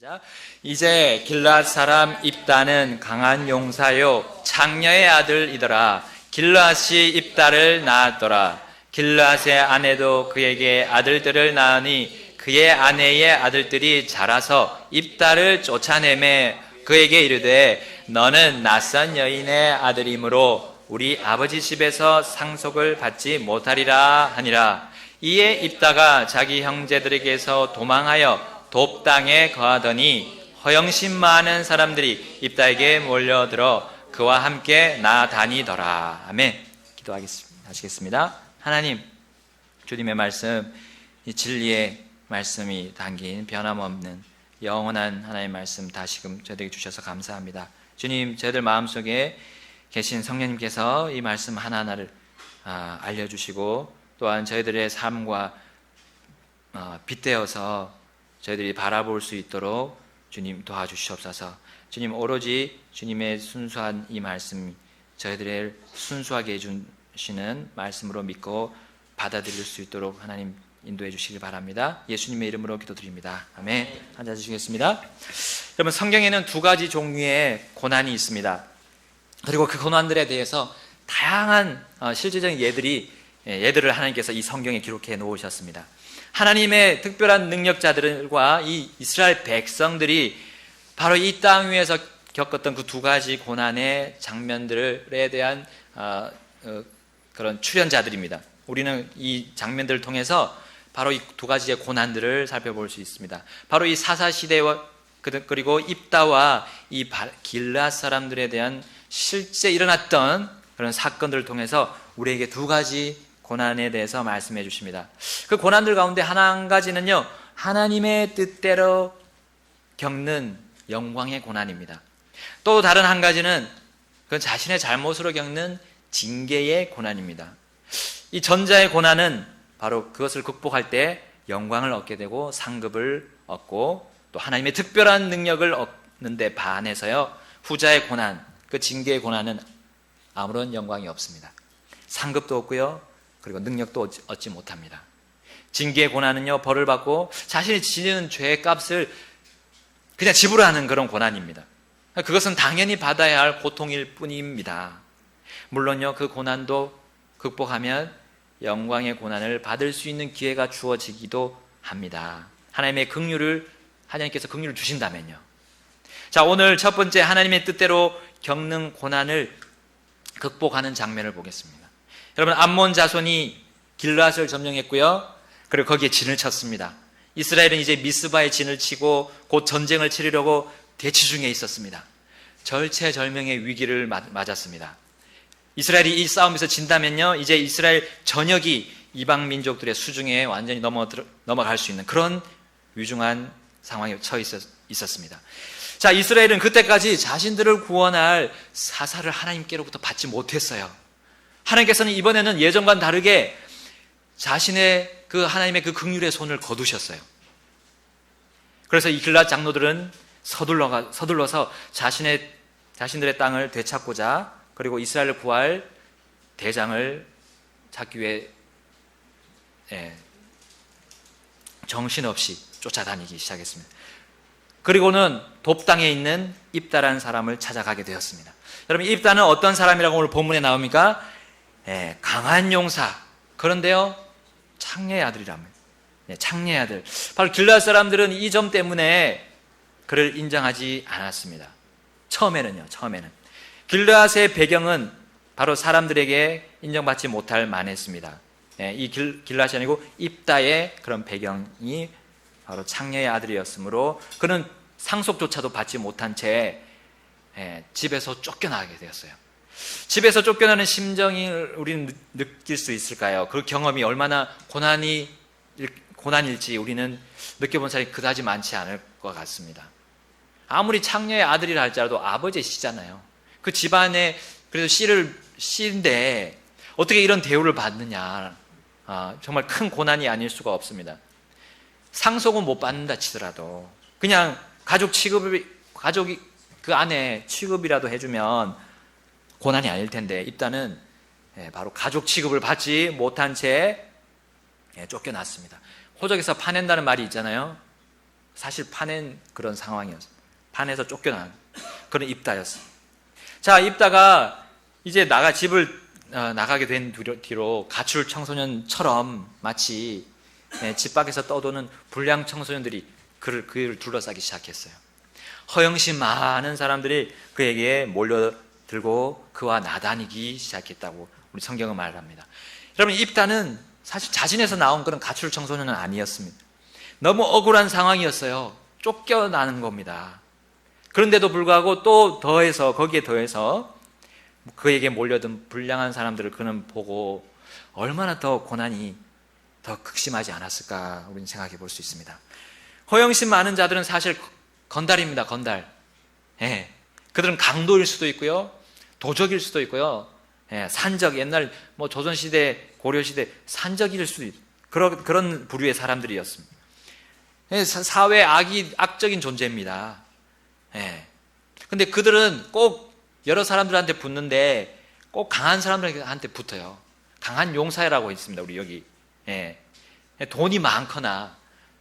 시작. 이제 길앗 사람 입다는 강한 용사요 창녀의 아들이더라. 길앗이 입다를 낳았더라. 길앗의 아내도 그에게 아들들을 낳으니 그의 아내의 아들들이 자라서 입다를 쫓아내매 그에게 이르되 너는 낯선 여인의 아들이므로 우리 아버지 집에서 상속을 받지 못하리라 하니라. 이에 입다가 자기 형제들에게서 도망하여 돕 땅에 거하더니 허영심 많은 사람들이 입다에게 몰려들어 그와 함께 나다니더라. 아멘. 기도하시겠습니다. 하나님, 주님의 말씀, 이 진리의 말씀이 담긴 변함없는 영원한 하나님의 말씀 다시금 저희들에게 주셔서 감사합니다. 주님, 저희들 마음속에 계신 성령님께서 이 말씀 하나하나를 알려주시고 또한 저희들의 삶과 빗대어서 저희들이 바라볼 수 있도록 주님 도와주시옵소서. 주님, 오로지 주님의 순수한 이 말씀, 저희들을 순수하게 해주시는 말씀으로 믿고 받아들일 수 있도록 하나님 인도해 주시길 바랍니다. 예수님의 이름으로 기도드립니다. 아멘. 앉아주시겠습니다. 여러분, 성경에는 두 가지 종류의 고난이 있습니다. 그리고 그 고난들에 대해서 다양한 실제적인 예들을 하나님께서 이 성경에 기록해 놓으셨습니다. 하나님의 특별한 능력자들과 이 이스라엘 백성들이 바로 이 땅 위에서 겪었던 그 두 가지 고난의 장면들에 대한 그런 출연자들입니다. 우리는 이 장면들을 통해서 바로 이 두 가지의 고난들을 살펴볼 수 있습니다. 바로 이 사사시대와 그리고 입다와 이 길앗 사람들에 대한 실제 일어났던 그런 사건들을 통해서 우리에게 두 가지 고난에 대해서 말씀해 주십니다. 그 고난들 가운데 한 가지는요, 하나님의 뜻대로 겪는 영광의 고난입니다. 또 다른 한 가지는 그 자신의 잘못으로 겪는 징계의 고난입니다. 이 전자의 고난은 바로 그것을 극복할 때 영광을 얻게 되고 상급을 얻고 또 하나님의 특별한 능력을 얻는 데 반해서요, 후자의 고난, 그 징계의 고난은 아무런 영광이 없습니다. 상급도 없고요, 그리고 능력도 얻지 못합니다. 징계의 고난은요, 벌을 받고 자신이 지은 죄의 값을 그냥 지불하는 그런 고난입니다. 그것은 당연히 받아야 할 고통일 뿐입니다. 물론요, 그 고난도 극복하면 영광의 고난을 받을 수 있는 기회가 주어지기도 합니다. 하나님의 긍휼을, 하나님께서 긍휼을 주신다면요. 자, 오늘 첫 번째 하나님의 뜻대로 겪는 고난을 극복하는 장면을 보겠습니다. 여러분, 암몬 자손이 길앗을 점령했고요, 그리고 거기에 진을 쳤습니다. 이스라엘은 이제 미스바에 진을 치고 곧 전쟁을 치르려고 대치 중에 있었습니다. 절체절명의 위기를 맞았습니다. 이스라엘이 이 싸움에서 진다면요, 이제 이스라엘 전역이 이방 민족들의 수중에 완전히 넘어갈 수 있는 그런 위중한 상황에 처해 있었습니다. 자, 이스라엘은 그때까지 자신들을 구원할 사사를 하나님께로부터 받지 못했어요. 하나님께서는 이번에는 예전과는 다르게 자신의 그 하나님의 그 긍휼의 손을 거두셨어요. 그래서 이 길앗 장로들은 서둘러서 자신들의 땅을 되찾고자, 그리고 이스라엘을 구할 대장을 찾기 위해 정신없이 쫓아다니기 시작했습니다. 그리고는 돕 땅에 있는 입다라는 사람을 찾아가게 되었습니다. 여러분, 입다는 어떤 사람이라고 오늘 본문에 나옵니까? 강한 용사. 그런데요, 창녀의 아들이라면, 창녀의 아들. 바로 길앗 사람들은 이 점 때문에 그를 인정하지 않았습니다. 처음에는 길앗의 배경은 바로 사람들에게 인정받지 못할 만했습니다. 이 길앗이 아니고 입다의 그런 배경이 바로 창녀의 아들이었으므로 그는 상속조차도 받지 못한 채 집에서 쫓겨나게 되었어요. 집에서 쫓겨나는 심정을 우리는 느낄 수 있을까요? 그 경험이 얼마나 고난일지 우리는 느껴본 사람이 그다지 많지 않을 것 같습니다. 아무리 창녀의 아들이라 할지라도 아버지의 씨잖아요. 그 집안에 그래도 씨인데 어떻게 이런 대우를 받느냐. 정말 큰 고난이 아닐 수가 없습니다. 상속은 못 받는다 치더라도 그냥 가족이 그 안에 취급이라도 해주면 고난이 아닐 텐데, 입다는 바로 가족 취급을 받지 못한 채 쫓겨났습니다. 호적에서 파낸다는 말이 있잖아요. 사실 파낸 그런 상황이었어요. 판에서 쫓겨난 그런 입다였어요. 자, 입다가 이제 집을 나가게 된 뒤로 가출 청소년처럼 마치 집 밖에서 떠도는 불량 청소년들이 그를 둘러싸기 시작했어요. 허영심 많은 사람들이 그에게 몰려들고 그와 나다니기 시작했다고 우리 성경은 말합니다. 여러분, 입다는 사실 자진해서 나온 그런 가출 청소년은 아니었습니다. 너무 억울한 상황이었어요. 쫓겨나는 겁니다. 그런데도 불구하고 또 거기에 더해서 그에게 몰려든 불량한 사람들을 그는 보고 얼마나 더 고난이 더 극심하지 않았을까 우리는 생각해 볼 수 있습니다. 허영심 많은 자들은 사실 건달입니다. 건달. 예. 그들은 강도일 수도 있고요, 도적일 수도 있고요, 예, 산적, 옛날 조선시대, 고려시대 산적일 수도 있고 그런 부류의 사람들이었습니다. 예, 사회 악적인 존재입니다. 예. 근데 그들은 꼭 여러 사람들한테 붙는데 꼭 강한 사람들한테 붙어요. 강한 용사라고 있습니다. 우리 여기. 예. 돈이 많거나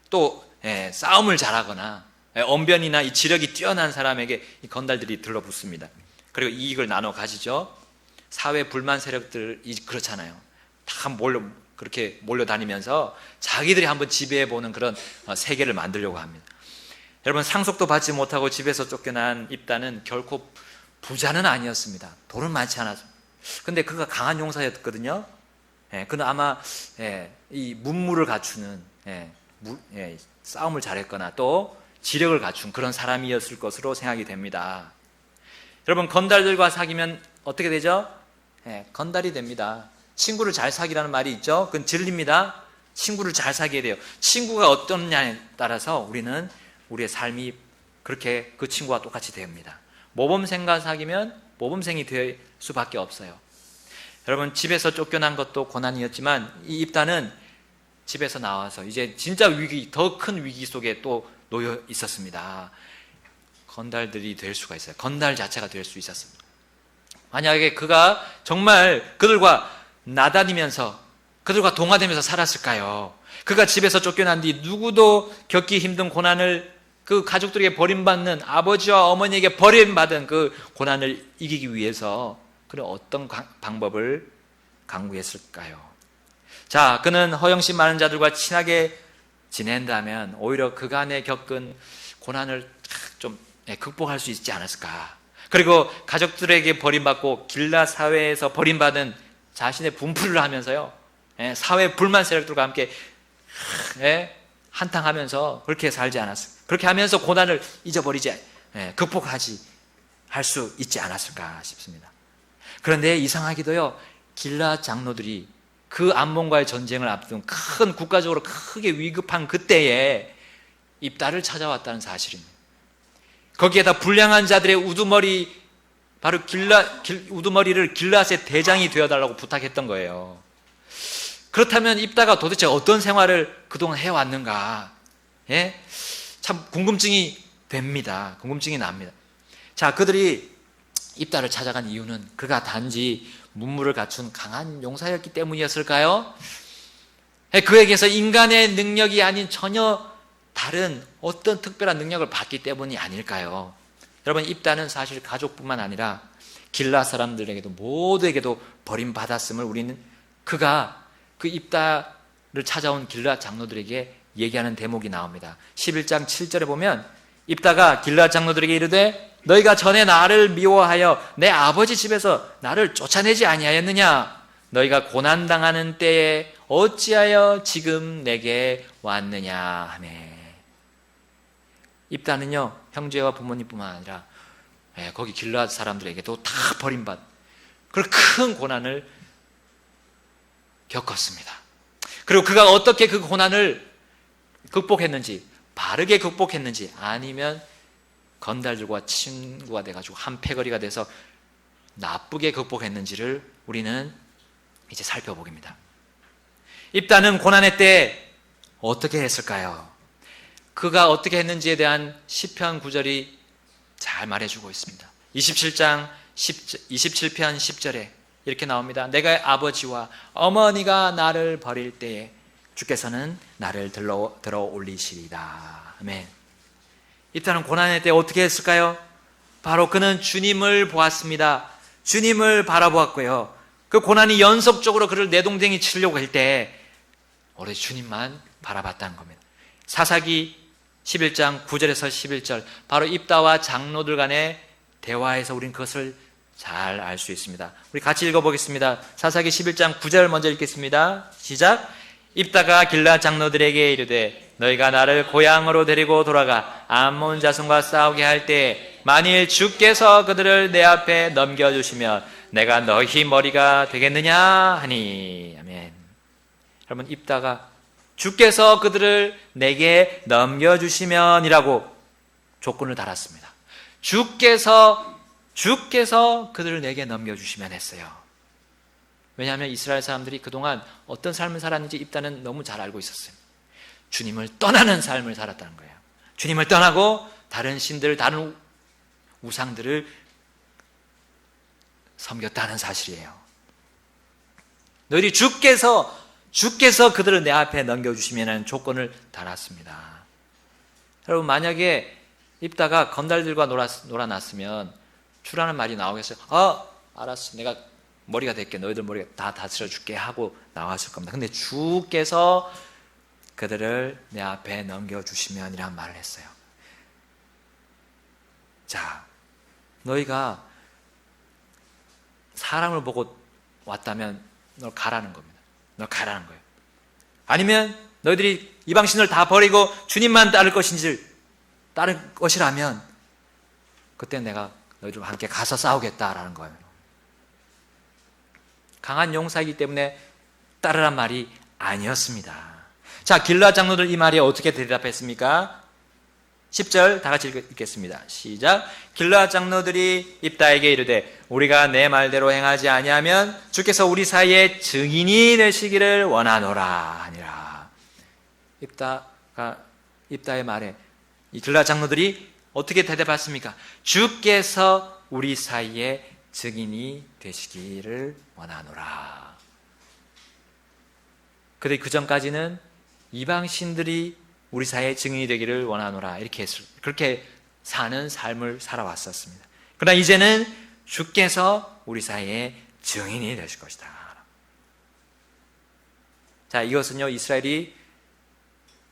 또 싸움을 잘하거나 언변이나 이 지력이 뛰어난 사람에게 이 건달들이 들러붙습니다. 그리고 이익을 나눠 가지죠. 사회 불만 세력들이 그렇잖아요. 다 그렇게 몰려다니면서 자기들이 한번 지배해보는 그런 세계를 만들려고 합니다. 여러분, 상속도 받지 못하고 집에서 쫓겨난 입다는 결코 부자는 아니었습니다. 돈은 많지 않았습니다. 근데 그가 강한 용사였거든요. 그는 아마 이 문무를 갖추는 싸움을 잘했거나 또 지력을 갖춘 그런 사람이었을 것으로 생각이 됩니다. 여러분, 건달들과 사귀면 어떻게 되죠? 건달이 됩니다. 친구를 잘 사귀라는 말이 있죠. 그건 진리입니다. 친구를 잘 사귀어야 돼요. 친구가 어떠냐에 따라서 우리는 우리의 삶이 그렇게 그 친구와 똑같이 됩니다. 모범생과 사귀면 모범생이 될 수밖에 없어요. 여러분, 집에서 쫓겨난 것도 고난이었지만 이 입다는 집에서 나와서 이제 진짜 더 큰 위기 속에 또 놓여 있었습니다. 건달들이 될 수가 있어요. 건달 자체가 될 수 있었습니다. 만약에 그가 정말 그들과 나다니면서 그들과 동화되면서 살았을까요? 그가 집에서 쫓겨난 뒤 누구도 겪기 힘든 고난을, 그 가족들에게 버림받는, 아버지와 어머니에게 버림받은 그 고난을 이기기 위해서 그는 어떤 방법을 강구했을까요? 자, 그는 허영심 많은 자들과 친하게 지낸다면 오히려 그간에 겪은 고난을 좀 극복할 수 있지 않았을까? 그리고 가족들에게 버림받고 길라 사회에서 버림받은 자신의 분풀을 하면서요, 사회 불만 세력들과 함께 한탕하면서 그렇게 살지 않았을까? 그렇게 하면서 고난을 잊어버리지, 극복하지 할 수 있지 않았을까 싶습니다. 그런데 이상하게도요, 길라 장로들이 그 암몬과의 전쟁을 앞둔 큰 국가적으로 크게 위급한 그때에 입다를 찾아왔다는 사실입니다. 거기에다 불량한 자들의 우두머리, 바로 우두머리를 길앗의 대장이 되어달라고 부탁했던 거예요. 그렇다면 입다가 도대체 어떤 생활을 그동안 해왔는가? 참 궁금증이 됩니다. 궁금증이 납니다. 자, 그들이 입다를 찾아간 이유는 그가 단지 문무를 갖춘 강한 용사였기 때문이었을까요? 그에게서 인간의 능력이 아닌 전혀 다른 어떤 특별한 능력을 받기 때문이 아닐까요? 여러분, 입다는 사실 가족뿐만 아니라 길라 사람들에게도 모두에게도 버림받았음을 우리는 그가 그 입다를 찾아온 길라 장로들에게 얘기하는 대목이 나옵니다. 11장 7절에 보면 입다가 길라 장로들에게 이르되 너희가 전에 나를 미워하여 내 아버지 집에서 나를 쫓아내지 아니하였느냐? 너희가 고난당하는 때에 어찌하여 지금 내게 왔느냐 하매. 입다는요, 형제와 부모님뿐만 아니라 거기 길라 사람들에게도 다 버림받, 그런 큰 고난을 겪었습니다. 그리고 그가 어떻게 그 고난을 극복했는지, 바르게 극복했는지, 아니면 건달들과 친구가 돼가지고 한 패거리가 돼서 나쁘게 극복했는지를 우리는 이제 살펴보겠습니다. 입다는 고난의 때 어떻게 했을까요? 그가 어떻게 했는지에 대한 시편 9절이 잘 말해주고 있습니다. 27편 10절에 이렇게 나옵니다. 내가 아버지와 어머니가 나를 버릴 때에 주께서는 나를 들어 올리시리다. 아멘. 입다는 고난의 때 어떻게 했을까요? 바로 그는 주님을 보았습니다. 주님을 바라보았고요. 그 고난이 연속적으로 그를 내동댕이 치려고 할 때 오로지 주님만 바라봤다는 겁니다. 사사기 11장 9절에서 11절, 바로 입다와 장로들 간의 대화에서 우리는 그것을 잘 알 수 있습니다. 우리 같이 읽어보겠습니다. 사사기 11장 9절 먼저 읽겠습니다. 시작. 입다가 길앗 장로들에게 이르되 너희가 나를 고향으로 데리고 돌아가 암몬 자손과 싸우게 할 때 만일 주께서 그들을 내 앞에 넘겨주시면 내가 너희 머리가 되겠느냐 하니. 아멘. 여러분, 입다가 주께서 그들을 내게 넘겨주시면이라고 조건을 달았습니다. 주께서 그들을 내게 넘겨주시면 했어요. 왜냐하면 이스라엘 사람들이 그동안 어떤 삶을 살았는지 입다는 너무 잘 알고 있었어요. 주님을 떠나는 삶을 살았다는 거예요. 주님을 떠나고 다른 신들, 다른 우상들을 섬겼다는 사실이에요. 너희들이 주께서 그들을 내 앞에 넘겨주시면 하는 조건을 달았습니다. 여러분, 만약에 입다가 건달들과 놀아놨으면 주라는 말이 나오겠어요? 알았어, 내가 머리가 될게, 너희들 머리가 다 다스려줄게 하고 나왔을 겁니다. 근데 주께서 그들을 내 앞에 넘겨주시면 이라는 말을 했어요. 자, 너희가 사람을 보고 왔다면 널 가라는 겁니다. 널 가라는 거예요. 아니면 너희들이 이방신을 다 버리고 주님만 따를 것이라면 그때 내가 너희들과 함께 가서 싸우겠다라는 거예요. 강한 용사이기 때문에 따르란 말이 아니었습니다. 자, 길앗 장로들 이 말에 어떻게 대답했습니까? 10절 다 같이 읽겠습니다. 시작. 길앗 장로들이 입다에게 이르되 우리가 내 말대로 행하지 아니하면 주께서 우리 사이에 증인이 되시기를 원하노라 하니라. 입다의 말에 이 길앗 장로들이 어떻게 대답했습니까? 주께서 우리 사이에 증인이 되시기를 원하노라. 그런데 그 전까지는 이방신들이 우리 사이에 증인이 되기를 원하노라 그렇게 사는 삶을 살아왔었습니다. 그러나 이제는 주께서 우리 사이에 증인이 되실 것이다. 자, 이것은요, 이스라엘이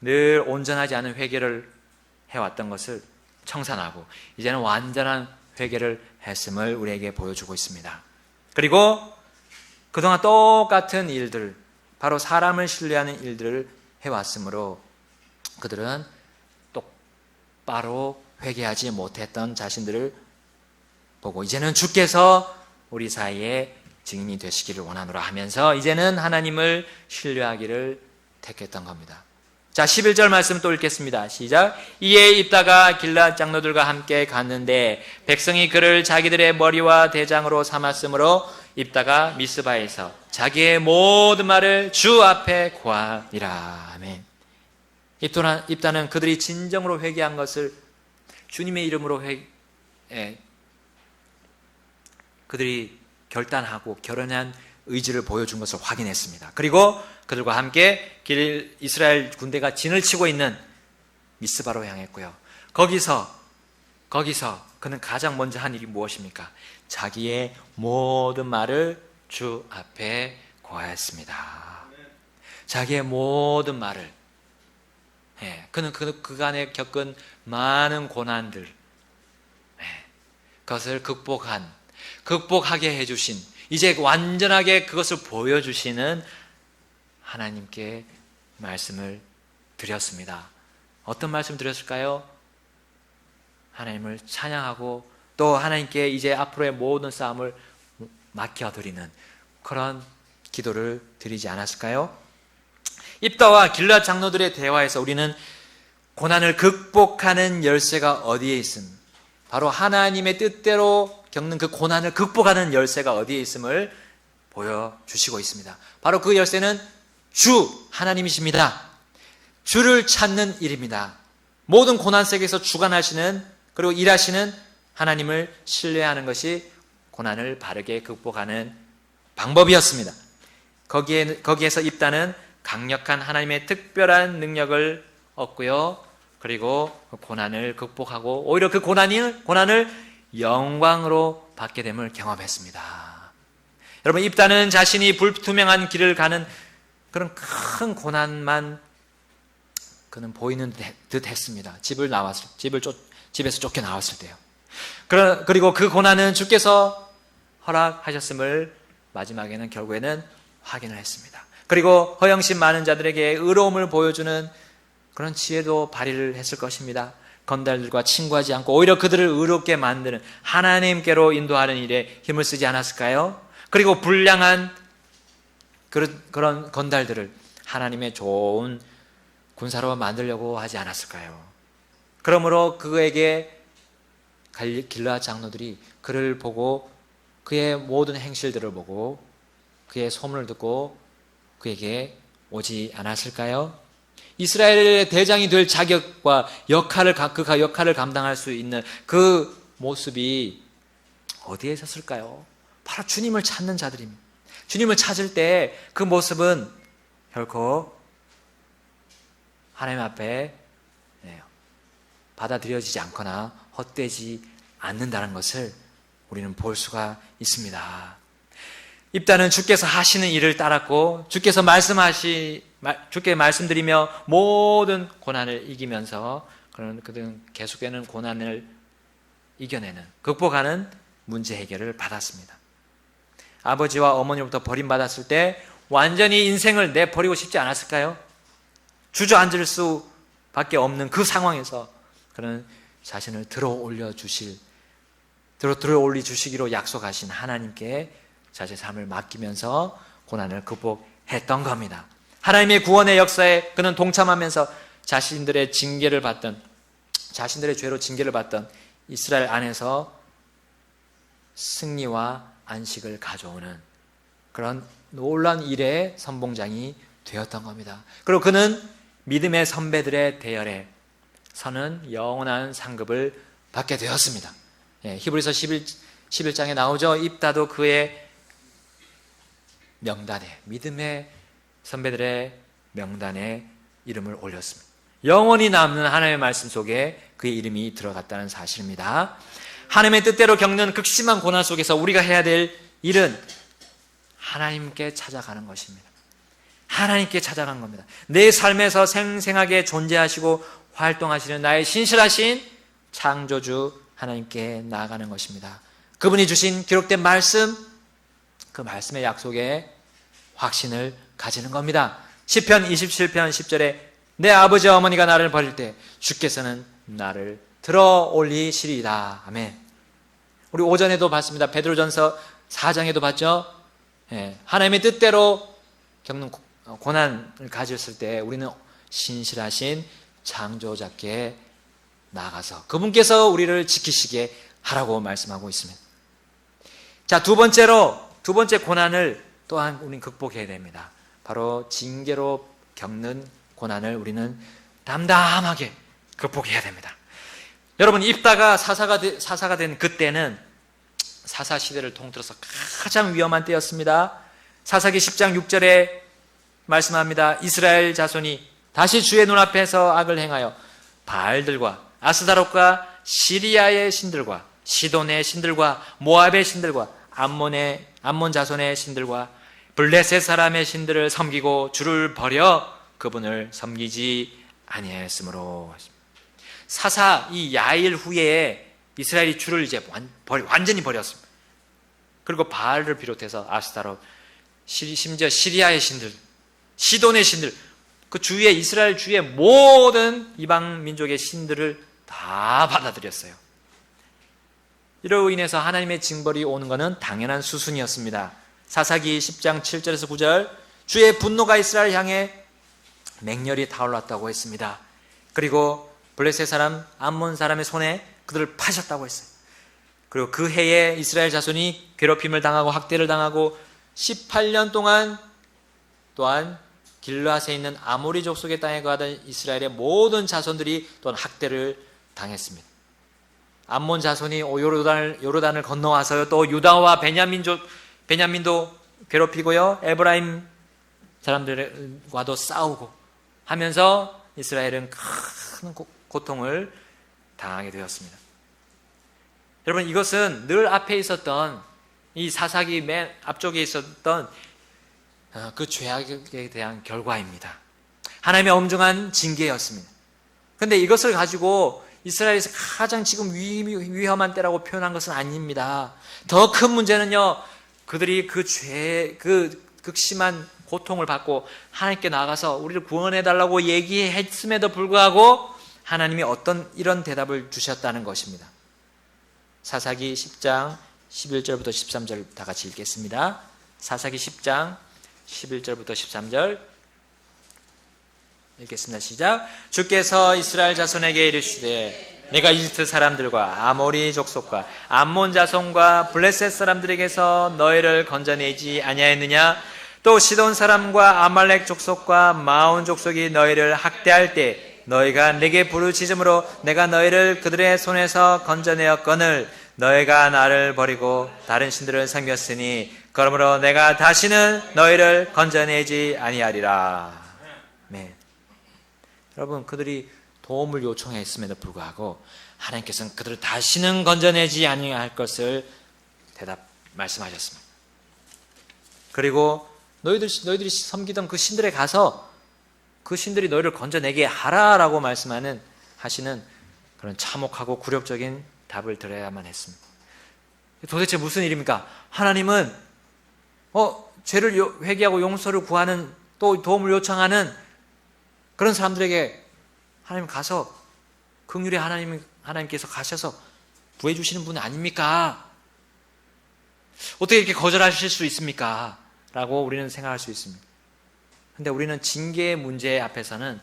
늘 온전하지 않은 회개를 해왔던 것을 청산하고 이제는 완전한 회개를 했음을 우리에게 보여주고 있습니다. 그리고 그동안 똑같은 일들, 바로 사람을 신뢰하는 일들을 해왔으므로 그들은 똑바로 회개하지 못했던 자신들을 보고 이제는 주께서 우리 사이에 증인이 되시기를 원하노라 하면서 이제는 하나님을 신뢰하기를 택했던 겁니다. 자, 11절 말씀 또 읽겠습니다. 시작. 이에 입다가 길앗 장로들과 함께 갔는데 백성이 그를 자기들의 머리와 대장으로 삼았으므로 입다가 미스바에서 자기의 모든 말을 주 앞에 고하니라. 아멘. 입다는 그들이 진정으로 회개한 것을 주님의 이름으로 그들이 결단하고 결연한 의지를 보여준 것을 확인했습니다. 그리고 그들과 함께 이스라엘 군대가 진을 치고 있는 미스바로 향했고요. 거기서 그는 가장 먼저 한 일이 무엇입니까? 자기의 모든 말을 주 앞에 고하였습니다. 자기의 모든 말을, 그는 그간에 겪은 많은 고난들, 그것을 극복하게 해주신, 이제 완전하게 그것을 보여주시는 하나님께 말씀을 드렸습니다. 어떤 말씀 드렸을까요? 하나님을 찬양하고 또 하나님께 이제 앞으로의 모든 싸움을 맡겨드리는 그런 기도를 드리지 않았을까요? 입다와 길앗 장로들의 대화에서 우리는 고난을 극복하는 열쇠가 어디에 있음, 바로 하나님의 뜻대로 겪는 그 고난을 극복하는 열쇠가 어디에 있음을 보여주시고 있습니다. 바로 그 열쇠는 주 하나님이십니다. 주를 찾는 일입니다. 모든 고난 속에서 주관하시는 그리고 일하시는 하나님을 신뢰하는 것이 고난을 바르게 극복하는 방법이었습니다. 거기에서 입다는 강력한 하나님의 특별한 능력을 얻고요. 그리고 그 고난을 극복하고 오히려 그 고난을 영광으로 받게 됨을 경험했습니다. 여러분, 입다는 자신이 불투명한 길을 가는 그런 큰 고난만 그는 보이는 듯 했습니다. 집에서 쫓겨나왔을 때요. 그리고 그 고난은 주께서 허락하셨음을 마지막에는 결국에는 확인을 했습니다. 그리고 허영심 많은 자들에게 의로움을 보여주는 그런 지혜도 발휘를 했을 것입니다. 건달들과 친구하지 않고 오히려 그들을 의롭게 만드는 하나님께로 인도하는 일에 힘을 쓰지 않았을까요? 그리고 불량한 그런 건달들을 하나님의 좋은 군사로 만들려고 하지 않았을까요? 그러므로 그에게 길르앗 장로들이 그를 보고 그의 모든 행실들을 보고 그의 소문을 듣고 그에게 오지 않았을까요? 이스라엘의 대장이 될 자격과 그가 역할을 감당할 수 있는 그 모습이 어디에 있었을까요? 바로 주님을 찾는 자들입니다. 주님을 찾을 때 그 모습은 결코 하나님 앞에 받아들여지지 않거나 헛되지 않는다는 것을 우리는 볼 수가 있습니다. 입다는 주께서 하시는 일을 따랐고 주께 말씀드리며 모든 고난을 이기면서 그들은 계속되는 고난을 이겨내는, 극복하는 문제 해결을 받았습니다. 아버지와 어머니로부터 버림받았을 때 완전히 인생을 내버리고 싶지 않았을까요? 주저앉을 수밖에 없는 그 상황에서 그는 자신을 들어올려 주시기로 약속하신 하나님께 자신의 삶을 맡기면서 고난을 극복했던 겁니다. 하나님의 구원의 역사에 그는 동참하면서 자신들의 죄로 징계를 받던 이스라엘 안에서 승리와 안식을 가져오는 그런 놀라운 일의 선봉장이 되었던 겁니다. 그리고 그는 믿음의 선배들의 대열에 서는 영원한 상급을 받게 되었습니다. 히브리서 11장에 나오죠. 입다도 그의 명단에, 믿음의 선배들의 명단에 이름을 올렸습니다. 영원히 남는 하나님의 말씀 속에 그의 이름이 들어갔다는 사실입니다. 하나님의 뜻대로 겪는 극심한 고난 속에서 우리가 해야 될 일은 하나님께 찾아가는 것입니다. 하나님께 찾아간 겁니다. 내 삶에서 생생하게 존재하시고 활동하시는 나의 신실하신 창조주 하나님께 나아가는 것입니다. 그분이 주신 기록된 말씀, 그 말씀의 약속에 확신을 가지는 겁니다. 시편 27편 10절에 내 아버지와 어머니가 나를 버릴 때 주께서는 나를 들어 올리시리이다. 아멘. 우리 오전에도 봤습니다. 베드로전서 4장에도 봤죠. 하나님의 뜻대로 겪는 고난을 가졌을 때 우리는 신실하신 창조자께 나가서 그분께서 우리를 지키시게 하라고 말씀하고 있습니다. 자, 두 번째 고난을 또한 우리는 극복해야 됩니다. 바로 징계로 겪는 고난을 우리는 담담하게 극복해야 됩니다. 여러분, 입다가 사사가 된 그때는 사사 시대를 통틀어서 가장 위험한 때였습니다. 사사기 10장 6절에 말씀합니다. 이스라엘 자손이 다시 주의 눈앞에서 악을 행하여 바알들과 아스다롯과 시리아의 신들과 시돈의 신들과 모압의 신들과 암몬 자손의 신들과 블레셋 사람의 신들을 섬기고 주를 버려 그분을 섬기지 아니하였으므로. 사사 이 야일 후에 이스라엘이 주를 이제 완전히 버렸습니다. 그리고 바알을 비롯해서 아스타롯, 심지어 시리아의 신들, 시돈의 신들, 그 주위에 이스라엘 주위의 모든 이방 민족의 신들을 다 받아들였어요. 이로 인해서 하나님의 징벌이 오는 것은 당연한 수순이었습니다. 사사기 10장 7절에서 9절, 주의 분노가 이스라엘 향해 맹렬히 타올랐다고 했습니다. 그리고 블레셋 사람, 암몬 사람의 손에 그들을 파셨다고 했어요. 그리고 그 해에 이스라엘 자손이 괴롭힘을 당하고 학대를 당하고 18년 동안 또한 길르앗에 있는 아모리 족속의 땅에 거하던 이스라엘의 모든 자손들이 또한 학대를 당했습니다. 암몬 자손이 요르단을 건너와서요, 또 유다와 베냐민도 괴롭히고요, 에브라임 사람들과도 싸우고 하면서 이스라엘은 큰 고통을 당하게 되었습니다. 여러분, 이것은 늘 앞에 있었던 이 사사기 맨 앞쪽에 있었던 그 죄악에 대한 결과입니다. 하나님의 엄중한 징계였습니다. 그런데 이것을 가지고 이스라엘에서 가장 지금 위험한 때라고 표현한 것은 아닙니다. 더 큰 문제는요, 그들이 그 극심한 고통을 받고 하나님께 나가서 우리를 구원해달라고 얘기했음에도 불구하고 하나님이 어떤 이런 대답을 주셨다는 것입니다. 사사기 10장 11절부터 13절 다 같이 읽겠습니다. 사사기 10장 11절부터 13절 읽겠습니다. 시작. 주께서 이스라엘 자손에게 이르시되 내가 이집트 사람들과 아모리 족속과 암몬 자손과 블레셋 사람들에게서 너희를 건져내지 아니하였느냐? 또 시돈 사람과 아말렉 족속과 마온 족속이 너희를 학대할 때 너희가 내게 부르짖음으로 내가 너희를 그들의 손에서 건져내었거늘 너희가 나를 버리고 다른 신들을 섬겼으니 그러므로 내가 다시는 너희를 건져내지 아니하리라. 네. 여러분, 그들이 도움을 요청했음에도 불구하고 하나님께서는 그들을 다시는 건져내지 아니할 것을 말씀하셨습니다. 그리고 너희들이 섬기던 그 신들에 가서 그 신들이 너희를 건져내게 하라라고 하시는 그런 참혹하고 굴욕적인 답을 들어야만 했습니다. 도대체 무슨 일입니까? 하나님은 죄를 회개하고 용서를 구하는, 또 도움을 요청하는 그런 사람들에게 하나님 가서 긍휼의 하나님께서 가셔서 구해 주시는 분 아닙니까? 어떻게 이렇게 거절하실 수 있습니까? 라고 우리는 생각할 수 있습니다. 그런데 우리는 징계의 문제 앞에서는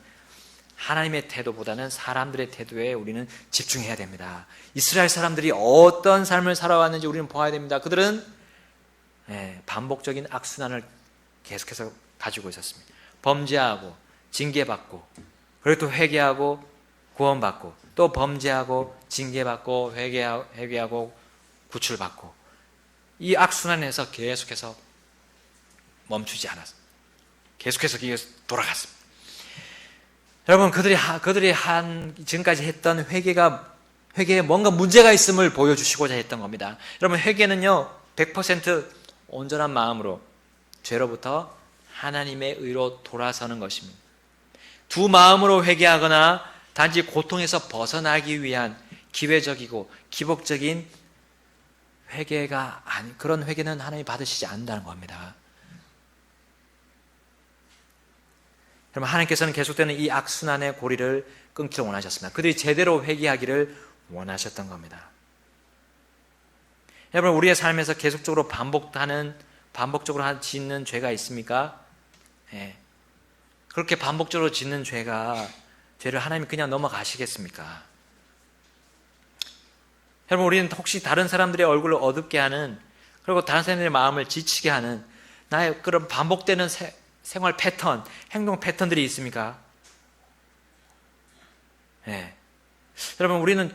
하나님의 태도보다는 사람들의 태도에 우리는 집중해야 됩니다. 이스라엘 사람들이 어떤 삶을 살아왔는지 우리는 보아야 됩니다. 그들은 반복적인 악순환을 계속해서 가지고 있었습니다. 범죄하고 징계받고, 그리고 또 회개하고 구원받고, 또 범죄하고 징계받고 회개하고 구출받고, 이 악순환에서 계속해서 멈추지 않았습니다. 계속해서 돌아갔습니다. 여러분, 그들이 지금까지 했던 회개에 뭔가 문제가 있음을 보여주시고자 했던 겁니다. 여러분, 회개는요 100% 온전한 마음으로 죄로부터 하나님의 의로 돌아서는 것입니다. 두 마음으로 회개하거나 단지 고통에서 벗어나기 위한 기회적이고 기복적인 회개가 그런 회개는 하나님이 받으시지 않는다는 겁니다. 여러분, 하나님께서는 계속되는 이 악순환의 고리를 끊기를 원하셨습니다. 그들이 제대로 회개하기를 원하셨던 겁니다. 여러분, 우리의 삶에서 계속적으로 반복적으로 짓는 죄가 있습니까? 그렇게 반복적으로 짓는 죄를 하나님이 그냥 넘어가시겠습니까? 여러분, 우리는 혹시 다른 사람들의 얼굴을 어둡게 하는, 그리고 다른 사람들의 마음을 지치게 하는 나의 그런 반복되는 생활 패턴, 행동 패턴들이 있습니까? 여러분, 우리는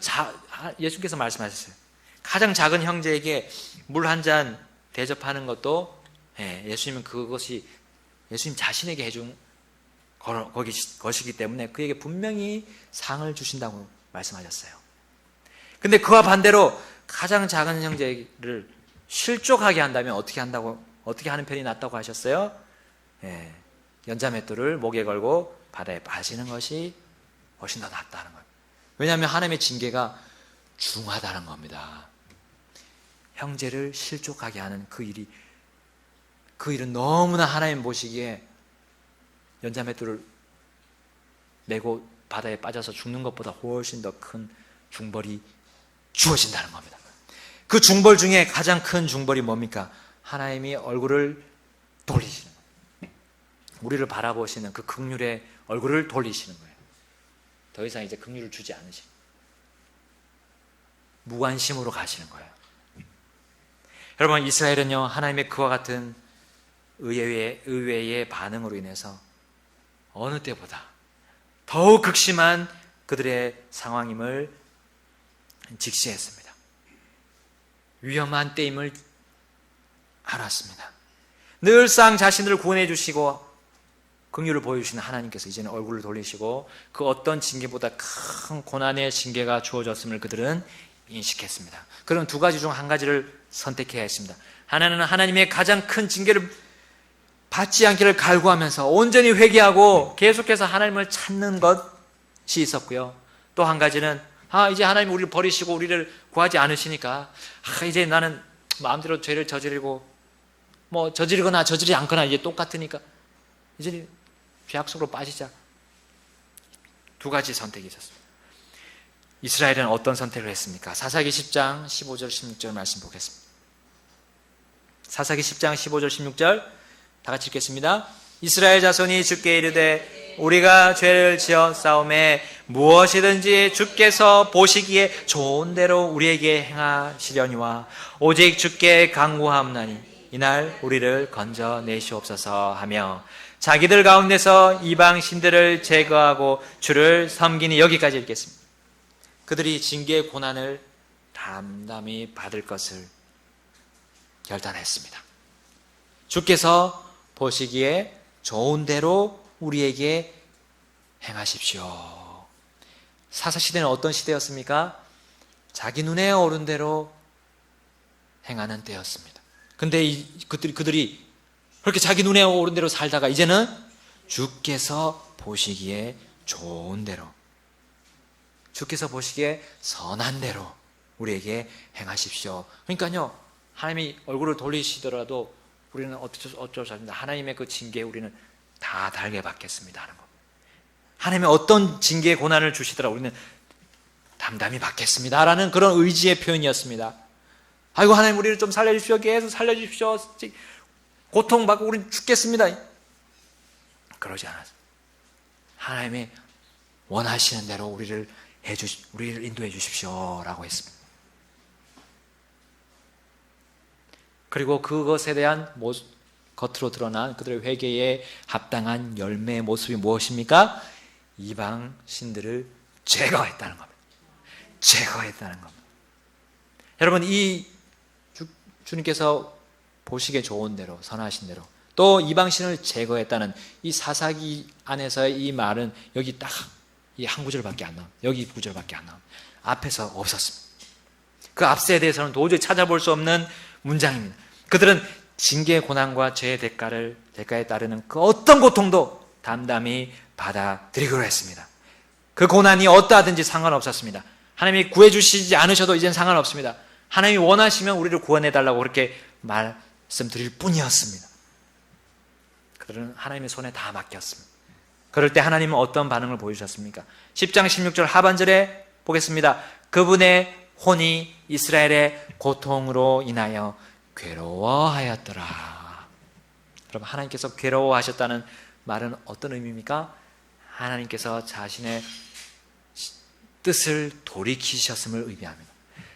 예수께서 말씀하셨어요. 가장 작은 형제에게 물 한 잔 대접하는 것도 예수님은 그것이 예수님 자신에게 해준 것이기 때문에 그에게 분명히 상을 주신다고 말씀하셨어요. 근데 그와 반대로 가장 작은 형제를 실족하게 한다면 어떻게 하는 편이 낫다고 하셨어요? 연자맷돌을 목에 걸고 바다에 빠지는 것이 훨씬 더 낫다는 거예요. 왜냐하면 하나님의 징계가 중하다는 겁니다. 형제를 실족하게 하는 그 일은 너무나 하나님 보시기에 연자맷돌을 메고 바다에 빠져서 죽는 것보다 훨씬 더 큰 중벌이 주어진다는 겁니다. 그 중벌 중에 가장 큰 중벌이 뭡니까? 하나님이 얼굴을 돌리시는 거예요. 우리를 바라보시는 그 긍휼의 얼굴을 돌리시는 거예요. 더 이상 이제 긍휼을 주지 않으시고 무관심으로 가시는 거예요. 여러분, 이스라엘은요 하나님의 그와 같은 의외의 반응으로 인해서 어느 때보다 더욱 극심한 그들의 상황임을 직시했습니다. 위험한 때임을 알았습니다. 늘상 자신들을 구원해 주시고 긍휼을 보여주시는 하나님께서 이제는 얼굴을 돌리시고 그 어떤 징계보다 큰 고난의 징계가 주어졌음을 그들은 인식했습니다. 그럼 두 가지 중 한 가지를 선택해야 했습니다. 하나는 하나님의 가장 큰 징계를 받지 않기를 갈구하면서 온전히 회개하고 계속해서 하나님을 찾는 것이 있었고요. 또 한 가지는 이제 하나님 우리를 버리시고 우리를 구하지 않으시니까 이제 나는 마음대로 죄를 저지르고 저지르거나 저지르지 않거나 이제 똑같으니까 이제 죄악 속으로 빠지자. 두 가지 선택이 있었습니다. 이스라엘은 어떤 선택을 했습니까? 사사기 10장 15절 16절 말씀 보겠습니다. 사사기 10장 15절 16절 다 같이 읽겠습니다. 이스라엘 자손이 주께 이르되 우리가 죄를 지어 싸움에 무엇이든지 주께서 보시기에 좋은 대로 우리에게 행하시려니와 오직 주께 간구하옵나니 이날 우리를 건져내시옵소서 하며 자기들 가운데서 이방 신들을 제거하고 주를 섬기니. 여기까지 읽겠습니다. 그들이 징계의 고난을 담담히 받을 것을 결단했습니다. 주께서 보시기에 좋은 대로 우리에게 행하십시오. 사사시대는 어떤 시대였습니까? 자기 눈에 오른 대로 행하는 때였습니다. 근데 그들이 그렇게 자기 눈에 오른 대로 살다가 이제는 주께서 보시기에 좋은 대로, 주께서 보시기에 선한 대로 우리에게 행하십시오. 그러니까요, 하나님이 얼굴을 돌리시더라도 우리는 어쩔 수 없습니다. 하나님의 그 징계에 우리는 다 달게 받겠습니다 하는 것. 하나님의 어떤 징계의 고난을 주시더라도 우리는 담담히 받겠습니다 라는 그런 의지의 표현이었습니다. 아이고 하나님 우리를 좀 살려주십시오. 계속 살려주십시오. 고통받고 우리는 죽겠습니다. 그러지 않았어요. 하나님의 원하시는 대로 우리를 인도해 주십시오 라고 했습니다. 그리고 그것에 대한 겉으로 드러난 그들의 회개에 합당한 열매의 모습이 무엇입니까? 이방 신들을 제거했다는 겁니다. 제거했다는 겁니다. 여러분, 이 주님께서 보시기에 좋은 대로, 선하신 대로 또 이방 신을 제거했다는 이 사사기 안에서의 이 말은 여기 딱 이 한 구절밖에 안 나옵니다. 여기 구절밖에 안 나옵니다. 앞에서 없었습니다. 그 앞세에 대해서는 도저히 찾아볼 수 없는 문장입니다. 그들은 징계의 고난과 죄의 대가에 따르는 그 어떤 고통도 담담히 받아들이기로 했습니다. 그 고난이 어떠하든지 상관없었습니다. 하나님이 구해주시지 않으셔도 이젠 상관없습니다. 하나님이 원하시면 우리를 구원해달라고 그렇게 말씀드릴 뿐이었습니다. 그들은 하나님의 손에 다 맡겼습니다. 그럴 때 하나님은 어떤 반응을 보여주셨습니까? 10장 16절 하반절에 보겠습니다. 그분의 혼이 이스라엘의 고통으로 인하여 괴로워하였더라. 여러분, 하나님께서 괴로워하셨다는 말은 어떤 의미입니까? 하나님께서 자신의 뜻을 돌이키셨음을 의미합니다.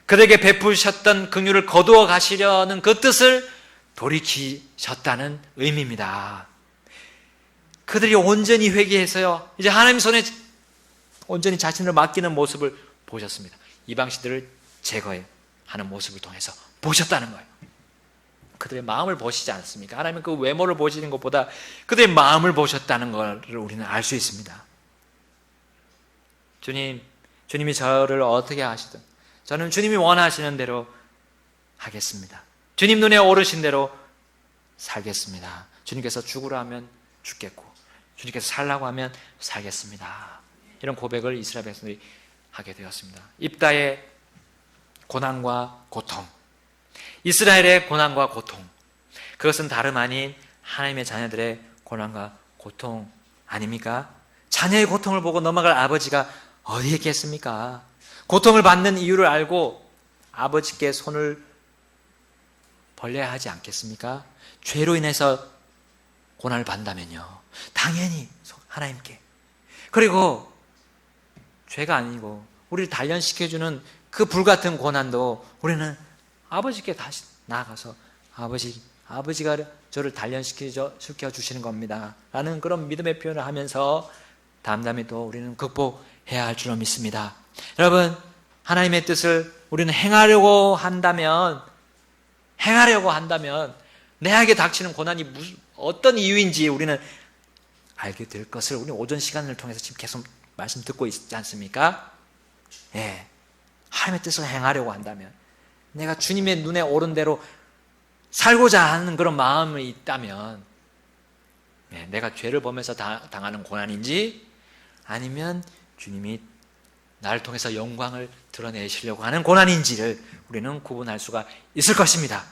그들에게 베푸셨던 긍휼을 거두어 가시려는 그 뜻을 돌이키셨다는 의미입니다. 그들이 온전히 회개해서요, 이제 하나님 손에 온전히 자신을 맡기는 모습을 보셨습니다. 이방신들을 제거하는 모습을 통해서 보셨다는 거예요. 그들의 마음을 보시지 않습니까? 하나님은 그 외모를 보시는 것보다 그들의 마음을 보셨다는 것을 우리는 알 수 있습니다. 주님이 저를 어떻게 하시든 저는 주님이 원하시는 대로 하겠습니다. 주님 눈에 오르신 대로 살겠습니다. 주님께서 죽으라 하면 죽겠고 주님께서 살라고 하면 살겠습니다. 이런 고백을 이스라엘 백성들이 하게 되었습니다. 입다의 고난과 고통, 이스라엘의 고난과 고통, 그것은 다름 아닌 하나님의 자녀들의 고난과 고통 아닙니까? 자녀의 고통을 보고 넘어갈 아버지가 어디에 있겠습니까? 고통을 받는 이유를 알고 아버지께 손을 벌려야 하지 않겠습니까? 죄로 인해서 고난을 받는다면요, 당연히 하나님께. 그리고 죄가 아니고 우리를 단련시켜주는 그 불같은 고난도 우리는 아버지께 다시 나아가서 아버지가 저를 단련시켜 주시는 겁니다 라는 그런 믿음의 표현을 하면서 담담히 또 우리는 극복해야 할 줄로 믿습니다. 여러분, 하나님의 뜻을 우리는 행하려고 한다면 내게 닥치는 고난이 어떤 이유인지 우리는 알게 될 것을 우리 오전 시간을 통해서 지금 계속 말씀 듣고 있지 않습니까? 예. 하나님의 뜻을 행하려고 한다면, 내가 주님의 눈에 오른 대로 살고자 하는 그런 마음이 있다면, 예, 내가 죄를 범해서 당하는 고난인지 아니면 주님이 나를 통해서 영광을 드러내시려고 하는 고난인지를 우리는 구분할 수가 있을 것입니다.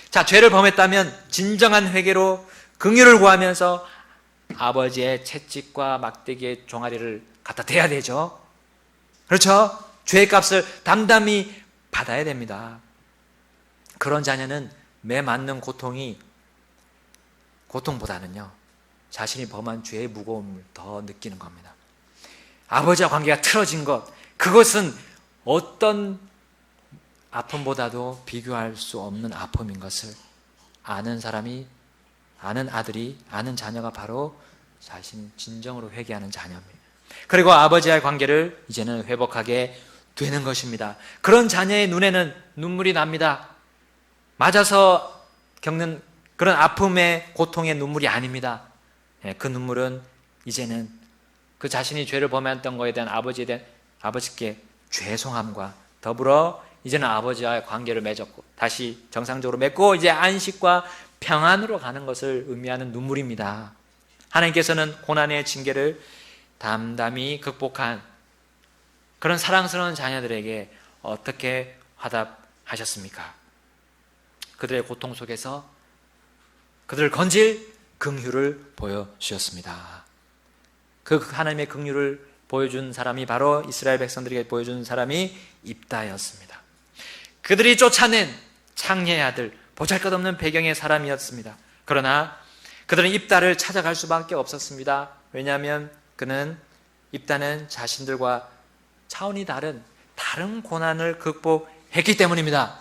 자, 죄를 범했다면 진정한 회개로 긍휼을 구하면서 아버지의 채찍과 막대기의 종아리를 갖다 대야 되죠. 그렇죠? 죄의 값을 담담히 받아야 됩니다. 그런 자녀는 매 맞는 고통보다는요, 자신이 범한 죄의 무거움을 더 느끼는 겁니다. 아버지와 관계가 틀어진 것, 그것은 어떤 아픔보다도 비교할 수 없는 아픔인 것을 아는 사람이, 아는 아들이, 아는 자녀가 바로 자신 진정으로 회개하는 자녀입니다. 그리고 아버지와의 관계를 이제는 회복하게 되는 것입니다. 그런 자녀의 눈에는 눈물이 납니다. 맞아서 겪는 그런 아픔의 고통의 눈물이 아닙니다. 그 눈물은 이제는 그 자신이 죄를 범했던 것에 대한 아버지께 죄송함과 더불어 이제는 아버지와의 관계를 맺었고 다시 정상적으로 맺고 이제 안식과 평안으로 가는 것을 의미하는 눈물입니다. 하나님께서는 고난의 징계를 담담히 극복한 그런 사랑스러운 자녀들에게 어떻게 화답하셨습니까? 그들의 고통 속에서 그들을 건질 긍휼을 보여주셨습니다. 그 하나님의 긍휼을 보여준 사람이 바로 이스라엘 백성들에게 보여준 사람이 입다였습니다. 그들이 쫓아낸 창녀의 아들, 보잘것없는 배경의 사람이었습니다. 그러나 그들은 입다를 찾아갈 수밖에 없었습니다. 왜냐하면 입다는 자신들과 차원이 다른 고난을 극복했기 때문입니다.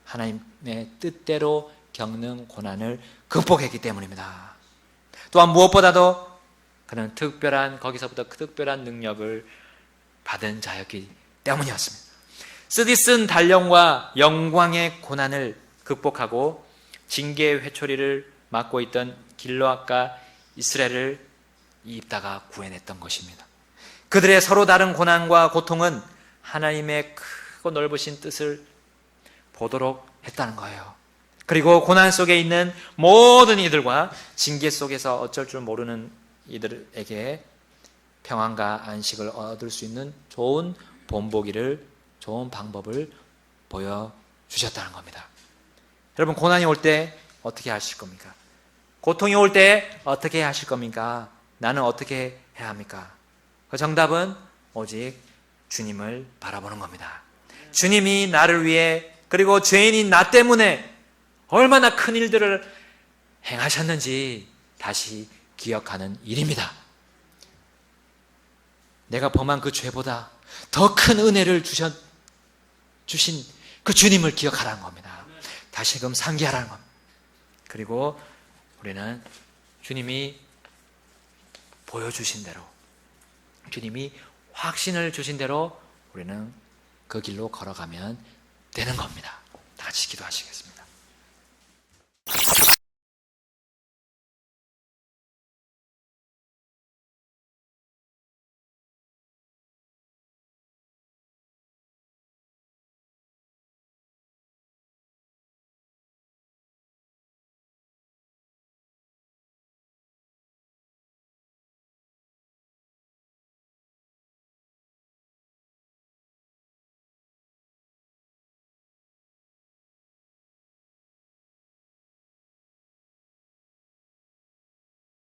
하나님의 뜻대로 겪는 고난을 극복했기 때문입니다. 또한 무엇보다도 그는 거기서부터 특별한 능력을 받은 자였기 때문이었습니다. 쓰디쓴 단련과 영광의 고난을 극복하고 징계의 회초리를 맡고 있던 길르앗과 이스라엘을 입다가 구해냈던 것입니다. 그들의 서로 다른 고난과 고통은 하나님의 크고 넓으신 뜻을 보도록 했다는 거예요. 그리고 고난 속에 있는 모든 이들과 징계 속에서 어쩔 줄 모르는 이들에게 평안과 안식을 얻을 수 있는 좋은 본보기를, 좋은 방법을 보여주셨다는 겁니다. 여러분, 고난이 올 때 어떻게 하실 겁니까? 고통이 올 때 어떻게 하실 겁니까? 나는 어떻게 해야 합니까? 그 정답은 오직 주님을 바라보는 겁니다. 주님이 나를 위해, 그리고 죄인인 나 때문에 얼마나 큰 일들을 행하셨는지 다시 기억하는 일입니다. 내가 범한 그 죄보다 더 큰 은혜를 주신 그 주님을 기억하라는 겁니다. 다시금 상기하라는 겁니다. 그리고 우리는 주님이 보여주신 대로, 주님이 확신을 주신 대로 우리는 그 길로 걸어가면 되는 겁니다. 다 같이 기도하시겠습니다.